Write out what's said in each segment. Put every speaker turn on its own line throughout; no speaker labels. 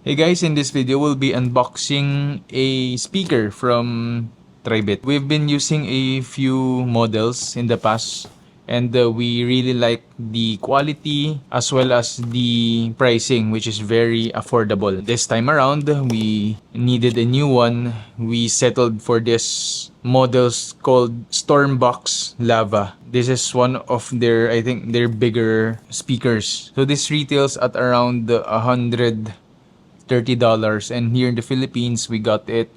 Hey guys, in this video we'll be unboxing a speaker from Tribit. We've been using a few models in the past and we really like the quality as well as the pricing, which is very affordable. This time around, we needed a new one. We settled for this models called StormBox Lava. This is one of their, I think, their bigger speakers. So this retails at around $130, and here in the Philippines we got it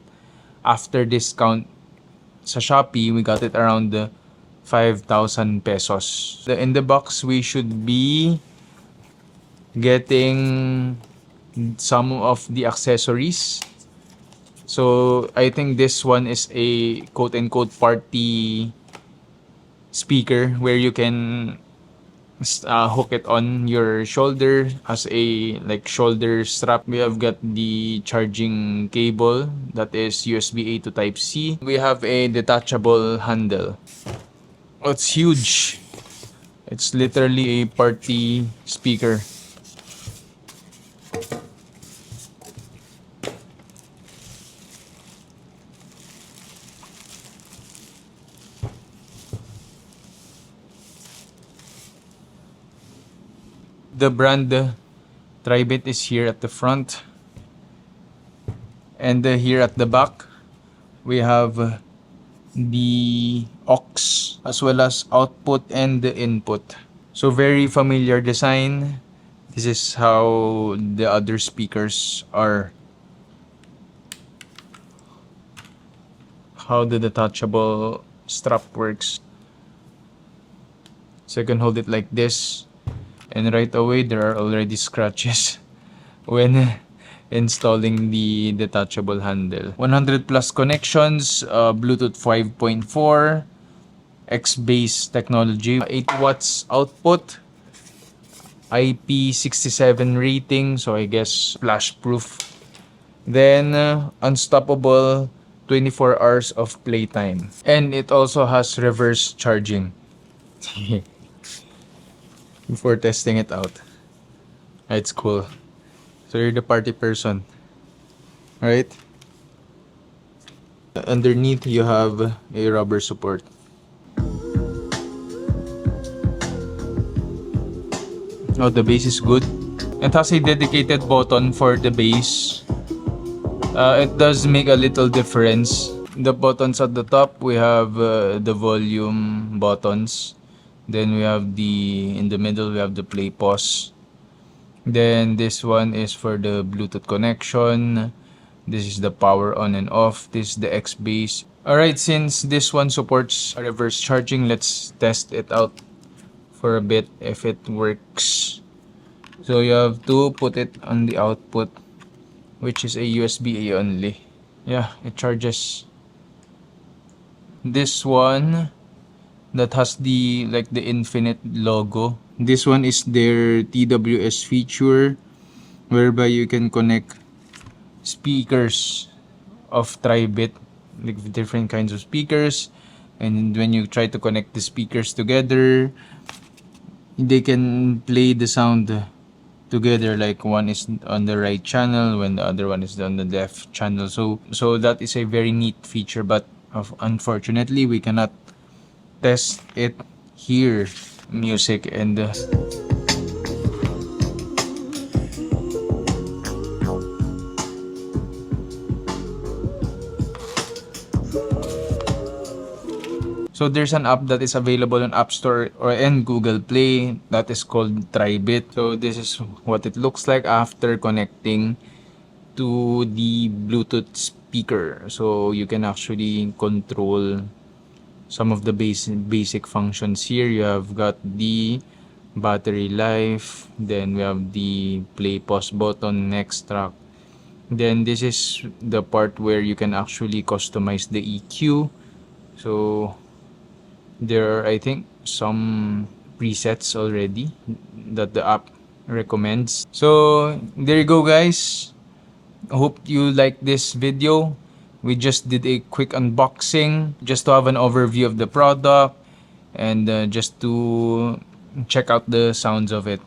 after discount sa Shopee. We got it around 5,000 pesos. In the box we should be getting some of the accessories. So I think this one is a quote-unquote party speaker where you can hook it on your shoulder as a shoulder strap. We have got the charging cable that is USB A to Type C. We have a detachable handle. Oh, it's huge. It's literally a party speaker. The brand Tribit is here at the front, and here at the back we have the aux as well as output and the input. So very familiar design. This is how the other speakers are. How the detachable strap works. So you can hold it like this, and right away there are already scratches when installing the detachable handle. 100 plus connections, Bluetooth 5.4, XBass technology, 8 watts output, IP67 rating, so I guess flash proof. Then unstoppable 24 hours of playtime, and it also has reverse charging. Before testing it out. It's cool. So you're the party person, right? Underneath you have a rubber support. Oh, the bass is good. It has a dedicated button for the bass. It does make a little difference. The buttons at the top, we have the volume buttons. Then we have in the middle we have the play pause. Then this one is for the Bluetooth connection. This is the power on and off. This is the XBass. Alright, since this one supports reverse charging, let's test it out for a bit if it works. So you have to put it on the output, which is a USB A only. Yeah, it charges. This one that has the infinite logo. This one is their TWS feature, whereby you can connect speakers of Tribit, like different kinds of speakers, and when you try to connect the speakers together, they can play the sound together, like one is on the right channel when the other one is on the left channel. So that is a very neat feature, but unfortunately we cannot test it here. Music and so there's an app that is available on App Store and Google Play that is called Tribit. So this is what it looks like after connecting to the Bluetooth speaker. So you can actually control some of the basic functions here. You have got the battery life, then we have the play pause button, next track. Then this is the part where you can actually customize the EQ. So there are, I think, some presets already that the app recommends. So there you go, guys. I hope you like this video. We just did a quick unboxing just to have an overview of the product and just to check out the sounds of it.